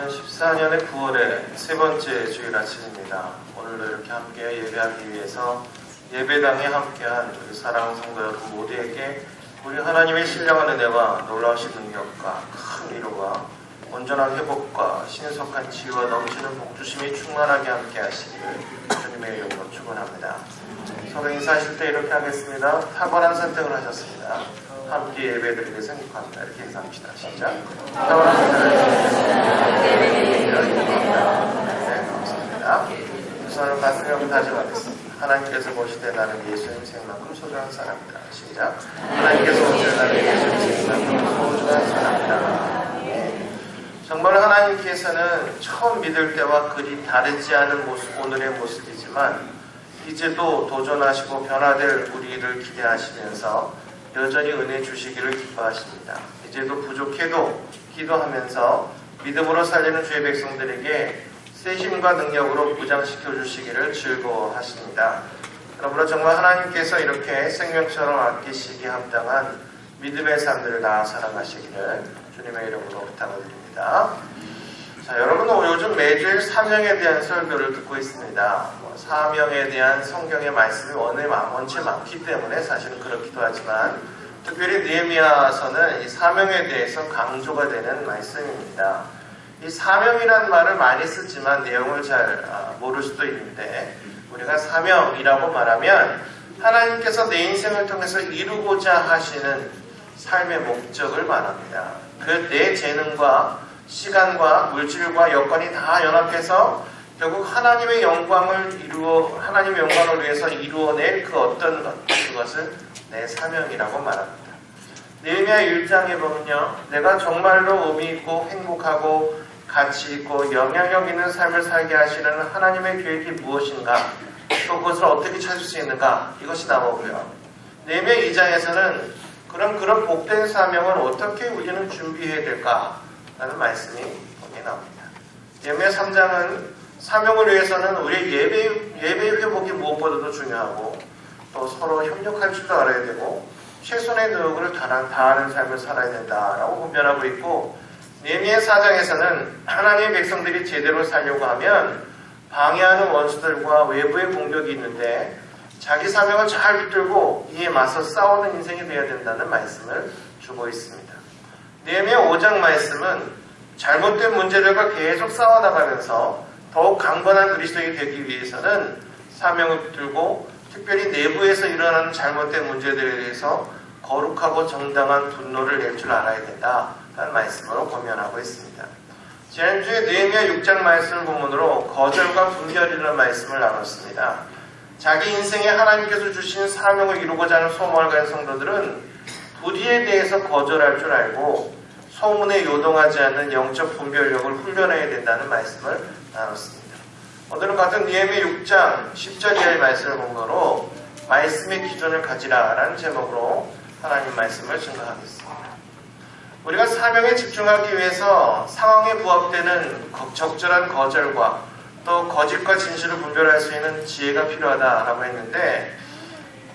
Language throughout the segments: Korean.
2014년의 9월의 세 번째 주일 아침입니다. 오늘도 이렇게 함께 예배하기 위해서 예배당에 함께한 우리 사랑하는 성도 여러분 모두에게 우리 하나님의 신령한 은혜와 놀라우신 능력과 큰 위로가 온전한 회복과 신속한 치유와 넘치는 복주심이 충만하게 함께 하시기를 주님의 이름으로 축원합니다. 서로 인사하실 때 이렇게 하겠습니다. 탁월한 선택을 하셨습니다. 함께 예배드리게 생각합니다. 이렇게 인사합시다. 시작. 탁월한 선택을 하셨습니다. 네, 감사합니다. 두 손을 가슴에 한번 다짐하겠습니다. 하나님께서 보시되 나는 예수님 생만큼 소중한 사람이다. 시작. 하나님께서 보시되 나는 예수님 생만큼 소중한 사람이다. 정말 하나님께서는 처음 믿을 때와 그리 다르지 않은 모습, 오늘의 모습이지만 이제도 도전하시고 변화될 우리를 기대하시면서 여전히 은혜 주시기를 기뻐하십니다. 이제도 부족해도 기도하면서 믿음으로 살리는 주의 백성들에게 새 힘과 능력으로 무장시켜 주시기를 즐거워하십니다. 그러므로 정말 하나님께서 이렇게 생명처럼 아끼시기에 합당한 믿음의 삶들을 다 살아가시기를 주님의 이름으로 부탁을 드립니다. 자, 여러분은 요즘 매주일 사명에 대한 설교를 듣고 있습니다. 사명에 대한 성경의 말씀이 원체 많기 때문에 사실은 그렇기도 하지만 특별히 느헤미야서는 이 사명에 대해서 강조가 되는 말씀입니다. 이 사명이라는 말을 많이 쓰지만 내용을 잘 모를 수도 있는데 우리가 사명이라고 말하면 하나님께서 내 인생을 통해서 이루고자 하시는 삶의 목적을 말합니다. 그 내 재능과 시간과 물질과 여건이 다 연합해서 결국 하나님의 영광을 위해서 이루어낼 그 어떤 것, 그것을 내 사명이라고 말합니다. 느헤미야 1장에 보면요, 내가 정말로 의미 있고 행복하고 가치 있고 영향력 있는 삶을 살게 하시는 하나님의 계획이 무엇인가, 또 그것을 어떻게 찾을 수 있는가, 이것이 나오고요. 느헤미야 2장에서는 그런 복된 사명을 어떻게 우리는 준비해야 될까라는 말씀이 거기에 나옵니다. 느헤미야 3장은 사명을 위해서는 우리의 예배 회복이 무엇보다도 중요하고 또 서로 협력할 줄도 알아야 되고 최선의 노력을 다하는 삶을 살아야 된다라고 분별하고 있고, 느헤미야 4장에서는 하나님의 백성들이 제대로 살려고 하면 방해하는 원수들과 외부의 공격이 있는데 자기 사명을 잘 붙들고 이에 맞서 싸우는 인생이 되어야 된다는 말씀을 주고 있습니다. 느헤미야 5장 말씀은 잘못된 문제들과 계속 싸워나가면서 더욱 강건한 그리스도인이 되기 위해서는 사명을 붙들고 특별히 내부에서 일어나는 잘못된 문제들에 대해서 거룩하고 정당한 분노를 낼 줄 알아야 된다라는 말씀으로 권면하고 있습니다. 지난주에 느헤미야 6장 말씀을 본문으로 거절과 분별이라는 말씀을 나눴습니다. 자기 인생에 하나님께서 주신 사명을 이루고자 하는 소망을 가진 성도들은 불의에 대해서 거절할 줄 알고 소문에 요동하지 않는 영적 분별력을 훈련해야 된다는 말씀을 나눴습니다. 오늘은 같은 느헤미야 6장 10절 이하의 말씀을 본거로 말씀의 기준을 가지라 라는 제목으로 하나님 말씀을 증거하겠습니다. 우리가 사명에 집중하기 위해서 상황에 부합되는 적절한 거절과 또 거짓과 진실을 분별할 수 있는 지혜가 필요하다라고 했는데,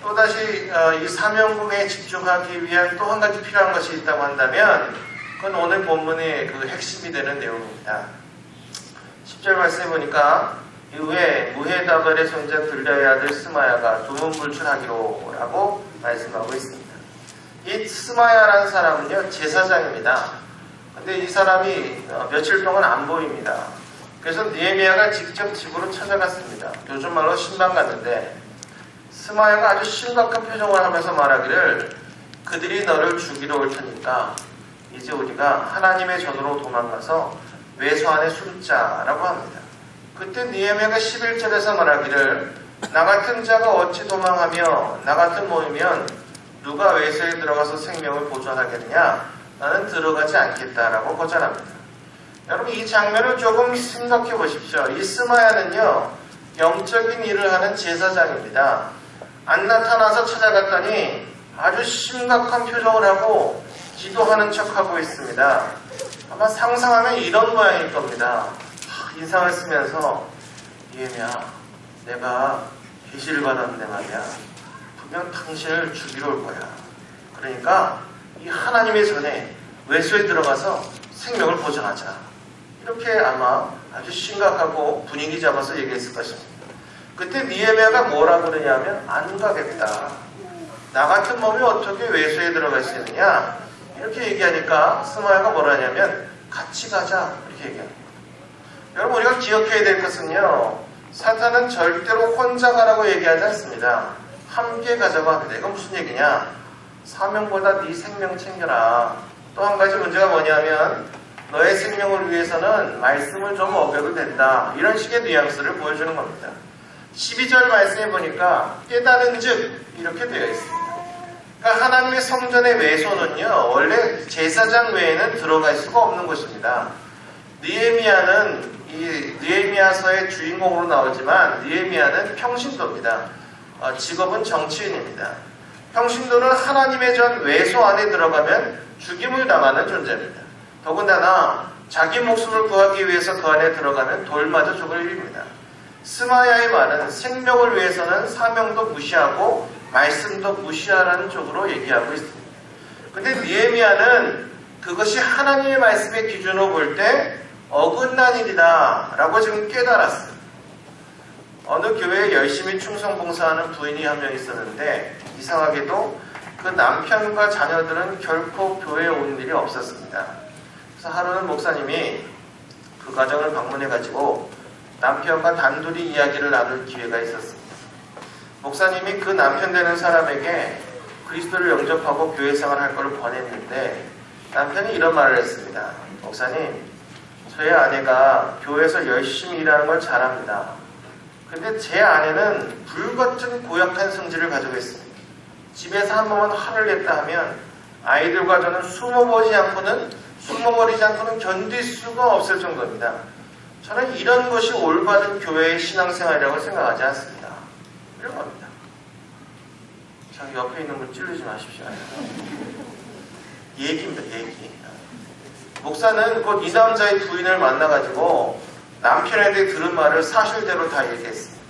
또다시 이 사명에 집중하기 위한 또 한 가지 필요한 것이 있다고 한다면 그건 오늘 본문의 그 핵심이 되는 내용입니다. 10절 말씀해 보니까 이후에 무헤다벨의 손자 들랴의 아들 스마야가 두문불출하기로 라고 말씀하고 있습니다. 이 스마야라는 사람은요, 제사장입니다. 근데 이 사람이 며칠 동안 안 보입니다. 그래서 느헤미야가 직접 집으로 찾아갔습니다. 요즘 말로 신방 갔는데 스마야가 아주 심각한 표정을 하면서 말하기를 그들이 너를 죽이러 올 테니까 이제 우리가 하나님의 전으로 도망가서 외소 안에 숨자라고 합니다. 그때 느헤미야가 11절에서 말하기를 나 같은 자가 어찌 도망하며 나 같은 모이면 누가 외소에 들어가서 생명을 보존하겠느냐, 나는 들어가지 않겠다라고 거절합니다. 여러분, 이 장면을 조금 생각해 보십시오. 이 스마야는요, 영적인 일을 하는 제사장입니다. 안 나타나서 찾아갔더니 아주 심각한 표정을 하고 기도하는 척하고 있습니다. 아마 상상하면 이런 모양일 겁니다. 인상을 쓰면서 느헤미야, 내가 계시를 받았는데 말이야, 분명 당신을 죽이러 올 거야. 그러니까 이 하나님의 전에 외소에 들어가서 생명을 보존하자. 이렇게 아마 아주 심각하고 분위기 잡아서 얘기했을 것입니다. 그때 느헤미야가 뭐라고 그러냐면 안 가겠다. 나 같은 몸이 어떻게 외소에 들어갈 수 있느냐 이렇게 얘기하니까 스마야가 뭐라냐면 같이 가자 이렇게 얘기합니다. 여러분 우리가 기억해야 될 것은요, 사탄은 절대로 혼자 가라고 얘기하지 않습니다. 함께 가자고 합니다. 이건 무슨 얘기냐, 사명보다 네 생명 챙겨라. 또 한 가지 문제가 뭐냐면 너의 생명을 위해서는 말씀을 좀 어겨도 된다, 이런 식의 뉘앙스를 보여주는 겁니다. 12절 말씀에 보니까 깨달은 즉 이렇게 되어 있습니다. 그러니까 하나님의 성전의 외소는요, 원래 제사장 외에는 들어갈 수가 없는 곳입니다. 느헤미야는 이 느헤미야서의 주인공으로 나오지만 느헤미야는 평신도입니다. 직업은 정치인입니다. 평신도는 하나님의 전 외소 안에 들어가면 죽임을 당하는 존재입니다. 더군다나 자기 목숨을 구하기 위해서 그 안에 들어가면 돌마저 죽을 일입니다. 스마야의 말은 생명을 위해서는 사명도 무시하고 말씀도 무시하라는 쪽으로 얘기하고 있습니다. 근데 느헤미야는 그것이 하나님의 말씀의 기준으로 볼 때 어긋난 일이다 라고 지금 깨달았어요. 어느 교회에 열심히 충성봉사하는 부인이 한 명 있었는데 이상하게도 그 남편과 자녀들은 결코 교회에 온 일이 없었습니다. 그래서 하루는 목사님이 그 가정을 방문해가지고 남편과 단둘이 이야기를 나눌 기회가 있었습니다. 목사님이 그 남편 되는 사람에게 그리스도를 영접하고 교회 생활할 것을 권했는데 남편이 이런 말을 했습니다. 목사님, 저희 아내가 교회에서 열심히 일하는 걸 잘합니다. 근데 제 아내는 불같은 고약한 성질을 가지고 있습니다. 집에서 한 번만 화를 냈다 하면 아이들과 저는 숨어버리지 않고는 견딜 수가 없을 정도입니다. 저는 이런 것이 올바른 교회의 신앙생활이라고 생각하지 않습니다. 이런 겁니다. 자기 옆에 있는 분 찔르지 마십시오. 얘기입니다, 얘기. 목사는 곧 이 남자의 부인을 만나가지고 남편에게 들은 말을 사실대로 다 얘기했습니다.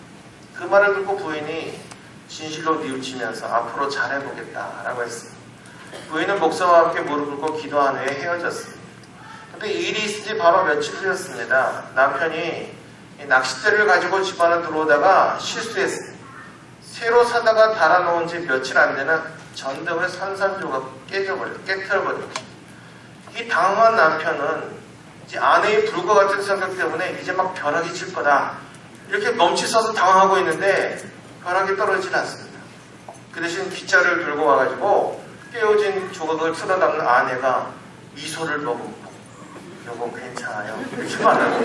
그 말을 듣고 부인이 진실로 뉘우치면서 앞으로 잘해보겠다라고 했습니다. 부인은 목사와 함께 무릎 꿇고 기도한 후에 헤어졌습니다. 근데 일이 있은 지 바로 며칠 후였습니다. 남편이 낚싯대를 가지고 집 안에 들어오다가 실수했습니다. 새로 사다가 달아놓은 지 며칠 안 되는 전등을 산산조각 깨트려버렸습니다. 이 당황한 남편은 이제 아내의 불과 같은 성격 때문에 이제 막 벼락이 칠 거다 이렇게 멈칫서서 당황하고 있는데 벼락이 떨어지지 않습니다. 그 대신 기차를 들고 와가지고 깨어진 조각을 틀어담는 아내가 미소를 머금고 여보 괜찮아요 이렇게 말하고,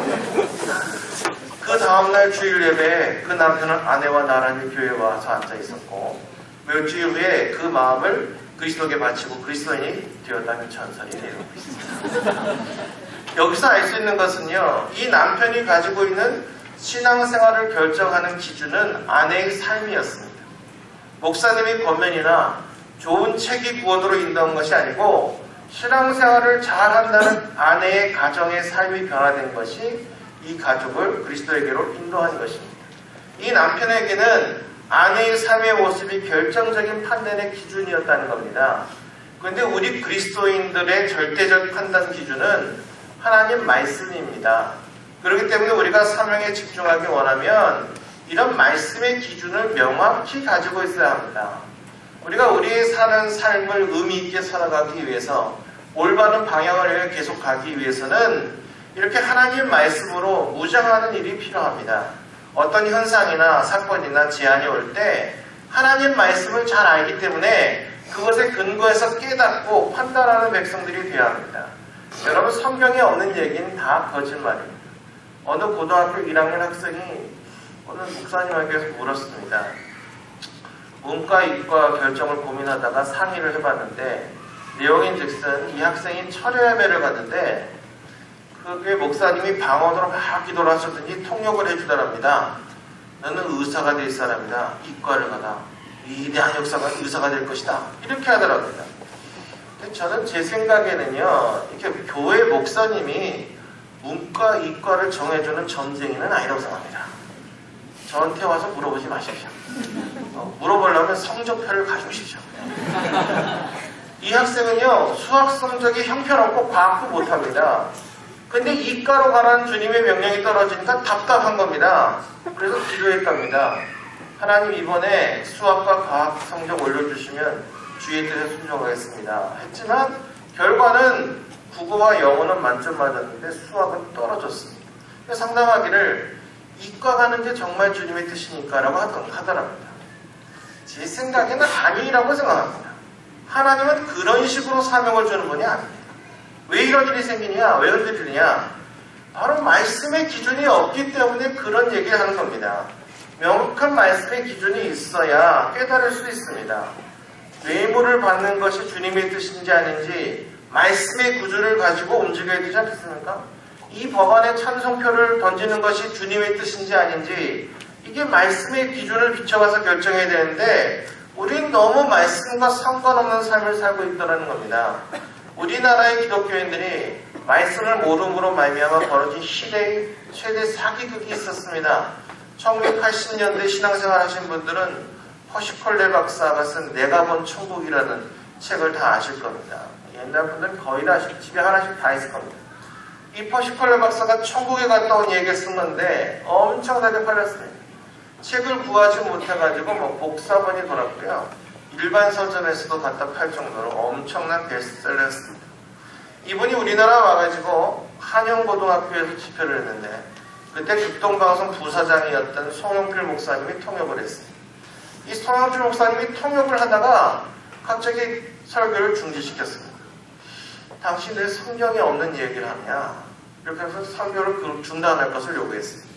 그 다음날 주일 예배에 그 남편은 아내와 나란히 교회에 와서 앉아 있었고 몇 주일 후에 그 마음을 그리스도에게 바치고 그리스도인이 되었다는 전설이 내려오고 있습니다. 여기서 알 수 있는 것은요, 이 남편이 가지고 있는 신앙생활을 결정하는 기준은 아내의 삶이었습니다. 목사님의 권면이나 좋은 책이 구원으로 인도한 것이 아니고 신앙생활을 잘한다는 아내의 가정의 삶이 변화된 것이 이 가족을 그리스도에게로 인도한 것입니다. 이 남편에게는 아내의 삶의 모습이 결정적인 판단의 기준이었다는 겁니다. 그런데 우리 그리스도인들의 절대적 판단 기준은 하나님 말씀입니다. 그렇기 때문에 우리가 사명에 집중하기 원하면 이런 말씀의 기준을 명확히 가지고 있어야 합니다. 우리가 우리의 사는 삶을 의미 있게 살아가기 위해서 올바른 방향을 계속 가기 위해서는 이렇게 하나님 말씀으로 무장하는 일이 필요합니다. 어떤 현상이나 사건이나 제안이 올 때 하나님 말씀을 잘 알기 때문에 그것에 근거해서 깨닫고 판단하는 백성들이 되어야 합니다. 여러분, 성경에 없는 얘기는 다 거짓말입니다. 어느 고등학교 1학년 학생이 어느 목사님에게서 물었습니다. 문과, 이과 결정을 고민하다가 상의를 해봤는데 내용인즉슨 이 학생이 철야 예배를 갔는데 그게 목사님이 방언으로 막 기도를 하셨더니 통역을 해주더랍니다. 너는 의사가 될 사람이다. 이과를 가라. 위대한 의사가 될 것이다. 이렇게 하더랍니다. 근데 저는 제 생각에는요, 이렇게 교회 목사님이 문과, 이과를 정해주는 점쟁이는 아니라고 생각합니다. 저한테 와서 물어보지 마십시오. 물어보려면 성적표를 가져오십시오. 이 학생은요, 수학 성적이 형편없고 과학도 못합니다. 근데 이과로 가라는 주님의 명령이 떨어지니까 답답한 겁니다. 그래서 기도했답니다. 하나님 이번에 수학과 과학 성적 올려주시면 주의 뜻에 순종하겠습니다. 했지만 결과는 국어와 영어는 만점 맞았는데 수학은 떨어졌습니다. 상담하기를 이과 가는 게 정말 주님의 뜻이니까 라고 하더랍니다. 제 생각에는 아니라고 생각합니다. 하나님은 그런 식으로 사명을 주는 분이 아닙니다. 왜 이런 일이 생기냐? 왜 이런 일이 들리냐? 바로 말씀의 기준이 없기 때문에 그런 얘기를 하는 겁니다. 명확한 말씀의 기준이 있어야 깨달을 수 있습니다. 뇌물을 받는 것이 주님의 뜻인지 아닌지 말씀의 구조를 가지고 움직여야 되지 않겠습니까? 이 법안에 찬성표를 던지는 것이 주님의 뜻인지 아닌지 이게 말씀의 기준을 비춰가서 결정해야 되는데 우리는 너무 말씀과 상관없는 삶을 살고 있다는 겁니다. 우리나라의 기독교인들이 말씀을 모름으로 말미암아 벌어진 시대의 최대 사기극이 있었습니다. 1980년대 신앙생활 하신 분들은 허시콜레 박사가 쓴 내가 본 천국이라는 책을 다 아실 겁니다. 옛날 분들은 거의 다 집에 하나씩 다 있을 겁니다. 이 허시콜레 박사가 천국에 갔다 온 얘기를 쓴 건데 엄청나게 팔렸습니다. 책을 구하지 못해가지고 복사본이 돌았고요. 일반 서점에서도 갖다 팔 정도로 엄청난 베스트셀러였습니다. 이분이 우리나라 와가지고 한영고등학교에서 집회를 했는데 그때 극동방송 부사장이었던 송영필 목사님이 통역을 했습니다. 이 송영필 목사님이 통역을 하다가 갑자기 설교를 중지시켰습니다. 당신들 성경에 없는 얘기를 하냐? 이렇게 해서 설교를 중단할 것을 요구했습니다.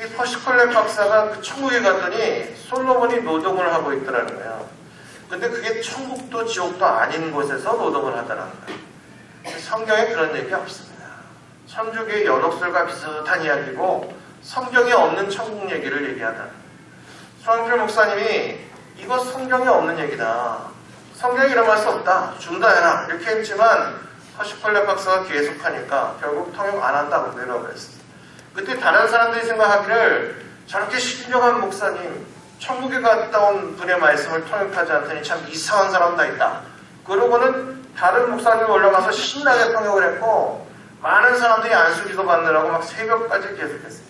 이 허시콜레 박사가 그 천국에 갔더니 솔로몬이 노동을 하고 있더라는 거예요. 근데 그게 천국도 지옥도 아닌 곳에서 노동을 하더라는 거예요. 성경에 그런 얘기 없습니다. 천주교의 연옥설과 비슷한 이야기고 성경에 없는 천국 얘기를 얘기하다. 송영필 목사님이 이거 성경에 없는 얘기다. 성경에 이런 말 수 없다. 중단해라. 이렇게 했지만 허시콜레 박사가 계속하니까 결국 통역 안 한다고 내려버렸습니다. 그때 다른 사람들이 생각하기를 저렇게 신령한 목사님, 천국에 갔다 온 분의 말씀을 통역하지 않더니 참 이상한 사람 다 있다. 그러고는 다른 목사님이 올라가서 신나게 통역을 했고 많은 사람들이 안수기도 받느라고 막 새벽까지 계속했어요.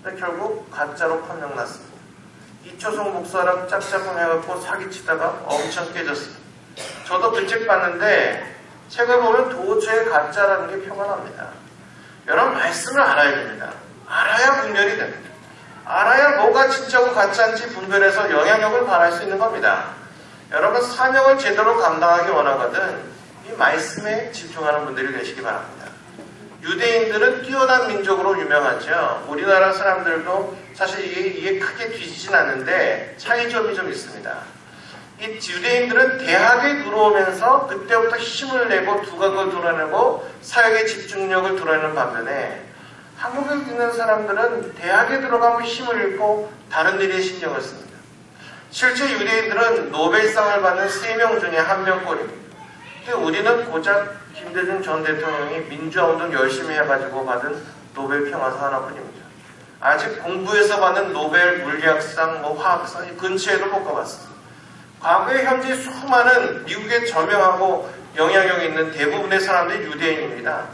근데 결국 가짜로 판명났습니다. 이초성 목사랑 짝짝꿍 해갖고 사기치다가 엄청 깨졌어요. 저도 그 책 봤는데 책을 보면 도저히 가짜라는 게 표가 납니다. 여러분 말씀을 알아야 됩니다. 알아야 분별이 됩니다. 알아야 뭐가 진짜고 가짜인지 분별해서 영향력을 발할 수 있는 겁니다. 여러분 사명을 제대로 감당하기 원하거든 이 말씀에 집중하는 분들이 되시기 바랍니다. 유대인들은 뛰어난 민족으로 유명하죠. 우리나라 사람들도 사실 이게 크게 뒤지진 않는데 차이점이 좀 있습니다. 이 유대인들은 대학에 들어오면서 그때부터 힘을 내고 두각을 드러내고 사역의 집중력을 드러내는 반면에 한국에 있는 사람들은 대학에 들어가면 힘을 잃고 다른 일에 신경을 씁니다. 실제 유대인들은 노벨상을 받는 3명 중에 1명꼴입니다. 우리는 고작 김대중 전 대통령이 민주화운동 열심히 해가지고 받은 노벨 평화상 하나뿐입니다. 아직 공부해서 받는 노벨 물리학상, 화학상 이 근처에도 못 가봤습니다. 과거에 현재 수많은 미국에 저명하고 영향력 있는 대부분의 사람들이 유대인입니다.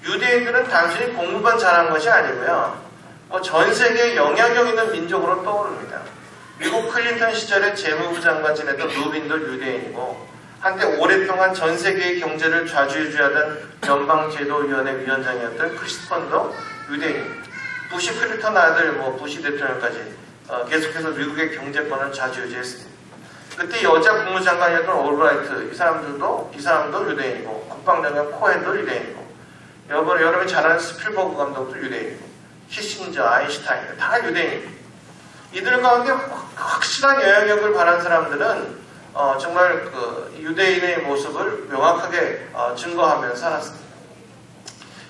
유대인들은 단순히 공부만 잘한 것이 아니고요. 전 세계에 영향력 있는 민족으로 떠오릅니다. 미국 클린턴 시절에 재무부 장관 지냈던 루빈도 유대인이고 한때 오랫동안 전 세계의 경제를 좌지우지하던 연방제도위원회 위원장이었던 크리스펀도 유대인입니다. 부시 클린턴 아들 부시 대통령까지 계속해서 미국의 경제권을 좌지우지했습니다. 그때 여자 국무장관이었던 올브라이트 이 사람도 유대인이고 국방장관 코헨도 유대인이고 여러분이 잘 아는 스필버그 감독도 유대인이고 키신저, 아인슈타인 다 유대인입니다. 이들 가운데 확실한 영향력을 발한 사람들은 정말 그 유대인의 모습을 명확하게 증거하며 살았습니다.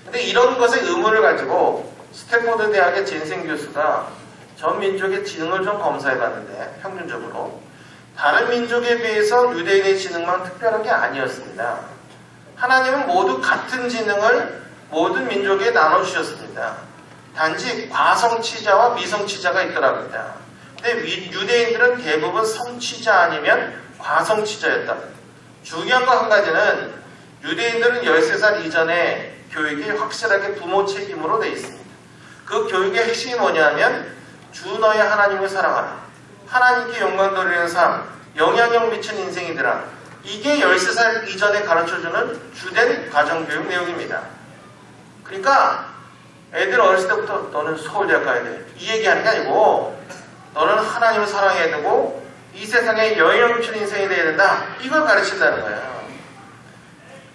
근데 이런 것에 의문을 가지고 스탠포드 대학의 젠생 교수가 전 민족의 지능을 좀 검사해봤는데 평균적으로 다른 민족에 비해서 유대인의 지능만 특별한 게 아니었습니다. 하나님은 모두 같은 지능을 모든 민족에 나눠주셨습니다. 단지 과성취자와 미성취자가 있더랍니다. 근데 유대인들은 대부분 성취자 아니면 과성취자였다. 중요한 거 한 가지는 유대인들은 13살 이전에 교육이 확실하게 부모 책임으로 되어 있습니다. 그 교육의 핵심이 뭐냐면 주 너의 하나님을 사랑하라. 하나님께 영광 돌리는 삶, 영향력 미친 인생이더라. 이게 13살 이전에 가르쳐주는 주된 가정교육 내용입니다. 그러니까 애들 어렸을 때부터 너는 서울대학 가야 돼. 이 얘기하는 게 아니고 너는 하나님을 사랑해야 되고 이 세상에 영향력 미친 인생이 돼야 된다. 이걸 가르친다는 거예요.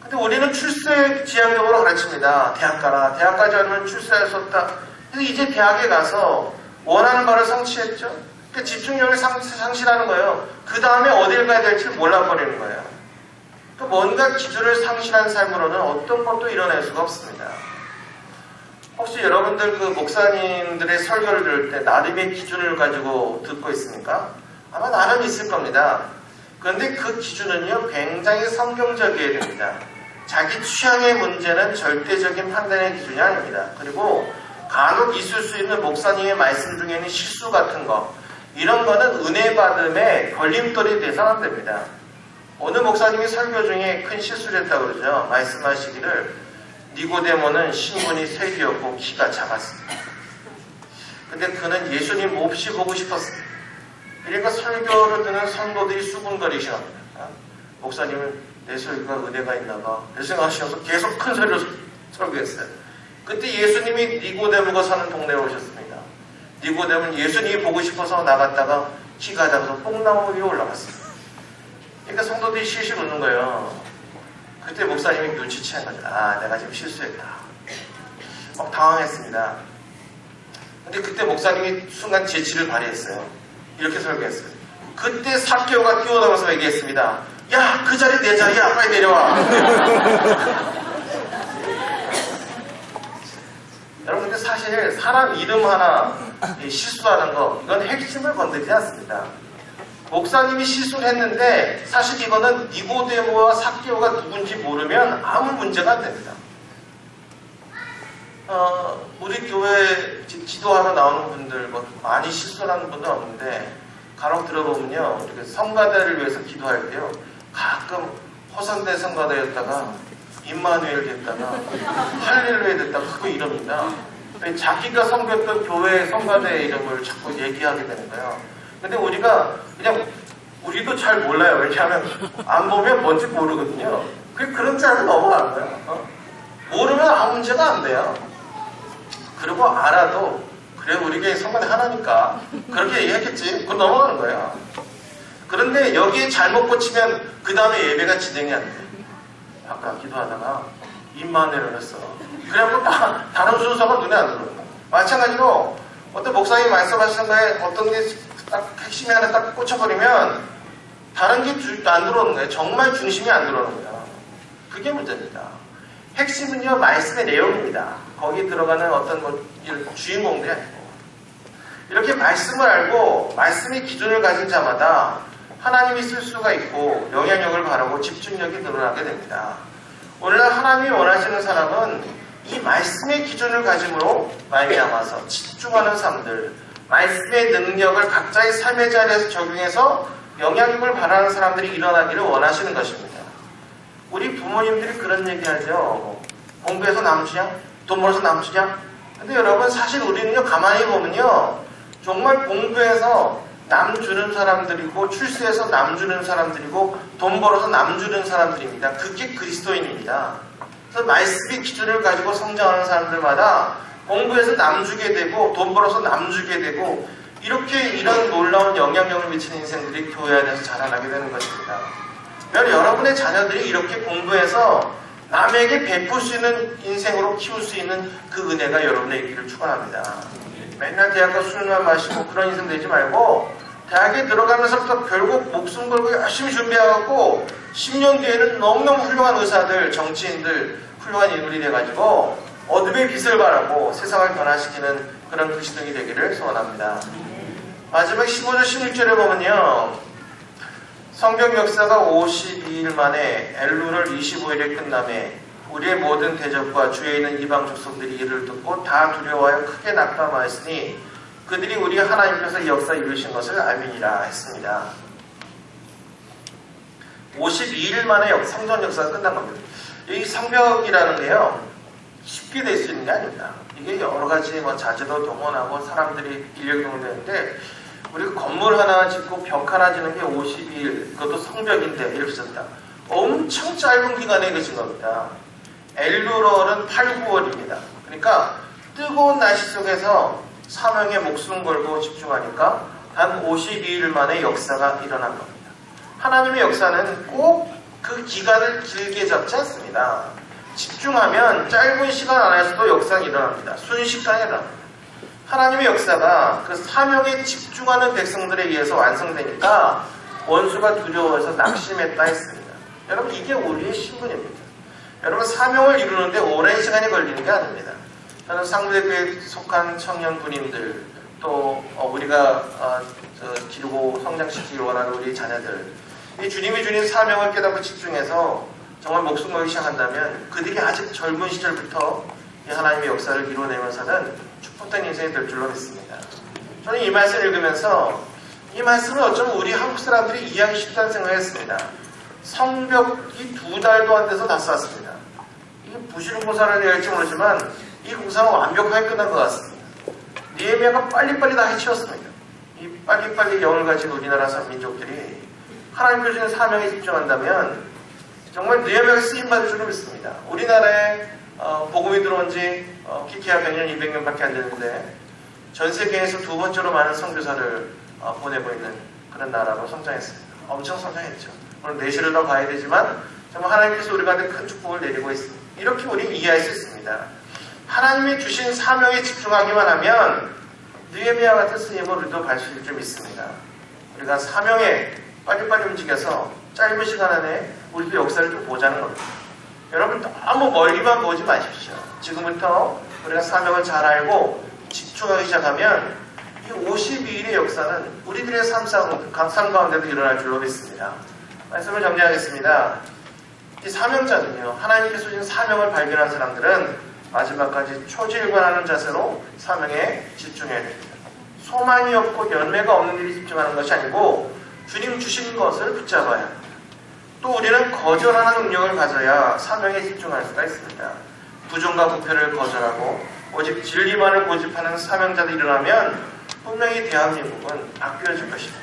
근데 우리는 출세 지향적으로 가르칩니다. 대학 가라. 대학까지 하면 출세할 수 없다. 그래서 이제 대학에 가서 원하는 바를 성취했죠. 그러니까 집중력을 상실하는 거예요. 그 다음에 어딜 가야 될지 몰라버리는 거예요. 그러니까 뭔가 기준을 상실한 삶으로는 어떤 것도 이뤄낼 수가 없습니다. 혹시 여러분들 그 목사님들의 설교를 들을 때 나름의 기준을 가지고 듣고 있습니까? 아마 나름 있을 겁니다. 그런데 그 기준은요 굉장히 성경적이어야 됩니다. 자기 취향의 문제는 절대적인 판단의 기준이 아닙니다. 그리고 간혹 있을 수 있는 목사님의 말씀 중에는 실수 같은 거 이런 거는 은혜 받음에 걸림돌이 돼서는 안 됩니다. 어느 목사님이 설교 중에 큰 실수를 했다고 그러죠. 말씀하시기를 니고데모는 신분이 쇠기였고 키가 작았습니다. 근데 그는 예수님 몹시 보고 싶었습니다. 그러니까 설교를 듣는 성도들이 수군거리셔. 목사님은 내 설교가 은혜가 있나봐. 내 생각하셔서 계속 큰 소리로 설교했어요. 그때 예수님이 니고데모가 사는 동네에 오셨습니다. 니고데모는 예수님이 보고 싶어서 나갔다가 키가 작아서 뽕나무 위에 올라갔어요. 그러니까 성도들이 실실 웃는 거예요. 그때 목사님이 눈치챈 거죠. 아, 내가 지금 실수했다. 막 당황했습니다. 근데 그때 목사님이 순간 재치를 발휘했어요. 이렇게 설교했어요. 그때 삭개오가 뛰어나와서 얘기했습니다. 야, 그 자리 내 자리야. 빨리 내려와. 여러분, 근데 사실 사람 이름 하나 실수하는 거 이건 핵심을 건드리지 않습니다. 목사님이 실수를 했는데 사실 이거는 니고데모와 삭개오가 누군지 모르면 아무 문제가 안 됩니다. 우리 교회 기도하러 나오는 분들 뭐 많이 실수하는 분도 없는데 간혹 들어보면요, 이렇게 성가대를 위해서 기도할 때요, 가끔 허선대 성가대였다가 임마누엘 됐다가 할렐루야 됐다가 그거 이럽니다. 자기가 섬겼던 교회 성가대의 이름을 자꾸 얘기하게 되는 거예요. 근데 우리가 그냥 우리도 잘 몰라요. 왜냐하면 안 보면 뭔지 모르거든요. 그런 줄 알고 넘어가는 거예요. 모르면 아무 문제가 안 돼요. 그리고 알아도 그래 우리 교회 성가대 하나니까 그렇게 얘기했겠지. 그건 넘어가는 거예요. 그런데 여기에 잘못 꽂히면 그 다음에 예배가 진행이 안 돼. 아까 기도하다가 임마누엘을 했어. 그래갖고 다른 순서가 눈에 안 들어요. 마찬가지로 어떤 목사님이 말씀하시는 거에 어떤 게 딱 핵심이 하나 딱 꽂혀버리면 다른 게 안 들어오는 거예요. 정말 중심이 안 들어오는 거예요. 그게 문제입니다. 핵심은요, 말씀의 내용입니다. 거기 들어가는 어떤 주인공들이 아니고. 이렇게 말씀을 알고 말씀의 기준을 가진 자마다 하나님이 쓸 수가 있고 영향력을 바라고 집중력이 늘어나게 됩니다. 오늘날 하나님이 원하시는 사람은 이 말씀의 기준을 가짐으로 말미암아서 집중하는 사람들, 말씀의 능력을 각자의 삶의 자리에서 적용해서 영향력을 바라는 사람들이 일어나기를 원하시는 것입니다. 우리 부모님들이 그런 얘기하죠. 공부해서 남주냐? 돈 벌어서 남주냐? 근데 여러분 사실 우리는요, 가만히 보면요, 정말 공부해서 남 주는 사람들이고 출세해서 남 주는 사람들이고 돈 벌어서 남 주는 사람들입니다. 그게 그리스도인입니다. 그래서 말씀의 기준을 가지고 성장하는 사람들마다 공부해서 남 주게 되고 돈 벌어서 남 주게 되고 이렇게 이런 놀라운 영향력을 미치는 인생들이 교회 안에서 자라나게 되는 것입니다. 여러분의 자녀들이 이렇게 공부해서 남에게 베풀 수 있는 인생으로 키울 수 있는 그 은혜가 여러분의 있기를 축원합니다. 맨날 대학 가서 술만 마시고 그런 인생 되지 말고 대학에 들어가면서부터 결국 목숨 걸고 열심히 준비해갖고 10년 뒤에는 너무너무 훌륭한 의사들, 정치인들, 훌륭한 인물이 돼가지고 어둠의 빛을 발하고 세상을 변화시키는 그런 글씨등이 되기를 소원합니다. 마지막 15절 16절에 보면요, 성경 역사가 52일 만에 엘루를 25일에 끝남에 우리의 모든 대적과 주위에 있는 이방 족속들이 이를 듣고 다 두려워하여 크게 낙담하였으니 그들이 우리 하나님께서 이 역사 이루신 것을 알미니라 했습니다. 52일 만에 성전 역사가 끝난 겁니다. 이 성벽이라는 게요, 쉽게 될 수 있는 게 아닙니다. 이게 여러 가지 자재도 동원하고 사람들이 인력이 동원되는데 우리가 건물 하나 짓고 벽 하나 짓는 게 52일, 그것도 성벽인데 이렇게 짓다. 엄청 짧은 기간에 이루어진 겁니다. 엘루럴은 8, 9월입니다. 그러니까 뜨거운 날씨 속에서 사명에 목숨 걸고 집중하니까 단 52일 만에 역사가 일어난 겁니다. 하나님의 역사는 꼭 그 기간을 길게 잡지 않습니다. 집중하면 짧은 시간 안에서도 역사가 일어납니다. 순식간에 일어납니다. 하나님의 역사가 그 사명에 집중하는 백성들에 의해서 완성되니까 원수가 두려워해서 낙심했다 했습니다. 여러분, 이게 우리의 신분입니다. 여러분, 사명을 이루는데 오랜 시간이 걸리는 게 아닙니다. 저는 상무대교회에 속한 청년 군인들, 또 우리가 기르고 성장시키기 원하는 우리 자녀들, 이 주님이 주신 사명을 깨닫고 집중해서 정말 목숨 걸기 시작한다면 그들이 아직 젊은 시절부터 이 하나님의 역사를 이루어내면서는 축복된 인생이 될 줄로 믿습니다. 저는 이 말씀을 읽으면서 이 말씀을 어쩌면 우리 한국 사람들이 이해하기 쉽다는 생각을 했습니다. 성벽이 2달도 안 돼서 다 쌓았습니다. 이게 부실한 공사를 해야 할지 모르지만 이 공사는 완벽하게 끝난 것 같습니다. 느헤미야가 빨리빨리 다 해치웠습니다. 이 빨리빨리 영을 가진 우리나라 민족들이 하나님께 주신 사명에 집중한다면 정말 느헤미야가 쓰임받을 줄로 믿습니다. 우리나라에 복음이 들어온 지 기키야 100년, 200년밖에 안 되는데 전 세계에서 2번째로 많은 선교사를 보내고 있는 그런 나라로 성장했습니다. 엄청 성장했죠. 물론 내실을 더 봐야 되지만 정말 하나님께서 우리 가운데 큰 축복을 내리고 있습니다. 이렇게 우리는 이해할 수 있습니다. 하나님이 주신 사명에 집중하기만 하면 느헤미야 같은 쓰임을 우리도 갈 수 있을 줄 믿습니다. 우리가 사명에 빨리빨리 움직여서 짧은 시간 안에 우리도 역사를 좀 보자는 겁니다. 여러분, 너무 멀리만 보지 마십시오. 지금부터 우리가 사명을 잘 알고 집중하기 시작하면 이 52일의 역사는 우리들의 삶 가운데도 일어날 줄로 믿습니다. 말씀을 정리하겠습니다. 이 사명자는요, 하나님께서 주신 사명을 발견한 사람들은 마지막까지 초지일관하는 자세로 사명에 집중해야 됩니다. 소망이 없고 열매가 없는 일에 집중하는 것이 아니고 주님 주신 것을 붙잡아야 합니다. 또 우리는 거절하는 능력을 가져야 사명에 집중할 수가 있습니다. 부정과 부패를 거절하고 오직 진리만을 고집하는 사명자들이 일어나면 분명히 대한민국은 바뀌어질 것입니다.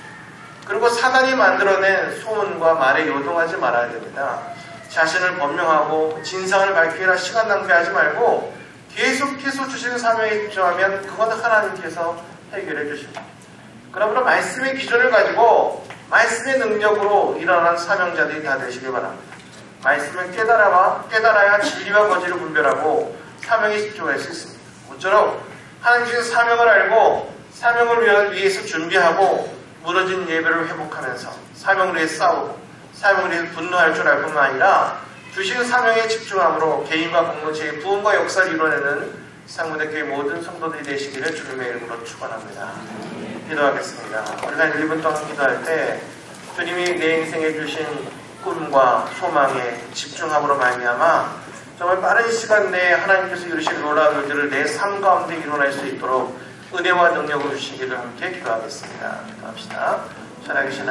그리고 사단이 만들어낸 소문과 말에 요동하지 말아야 됩니다. 자신을 변명하고 진상을 밝히라 시간 낭비하지 말고 계속해서 주시는 사명에 집중하면 그건 하나님께서 해결해 주십니다. 그러므로 말씀의 기준을 가지고 말씀의 능력으로 일어나는 사명자들이 다 되시길 바랍니다. 말씀을 깨달아야 진리와 거짓을 분별하고 사명에 집중할 수 있습니다. 모쪼록 하나님 주신 사명을 알고 사명을 위해서 준비하고 무너진 예배를 회복하면서 사명을 위해 싸우고 사명을 위해 분노할 줄 알 뿐만 아니라 주신 사명에 집중함으로 개인과 공동체의 부흥과 역사를 이뤄내는 상무대교회 모든 성도들이 되시기를 주님의 이름으로 축원합니다. 기도하겠습니다. 우리가 1분 동안 기도할 때 주님이 내 인생에 주신 꿈과 소망에 집중함으로 말미암아 정말 빠른 시간 내에 하나님께서 이루신 놀라운 일들을 내 삶 가운데 일어날 수 있도록 은혜와 능력을 주시기를 함께 기도하겠습니다. 기도합시다. 살아계신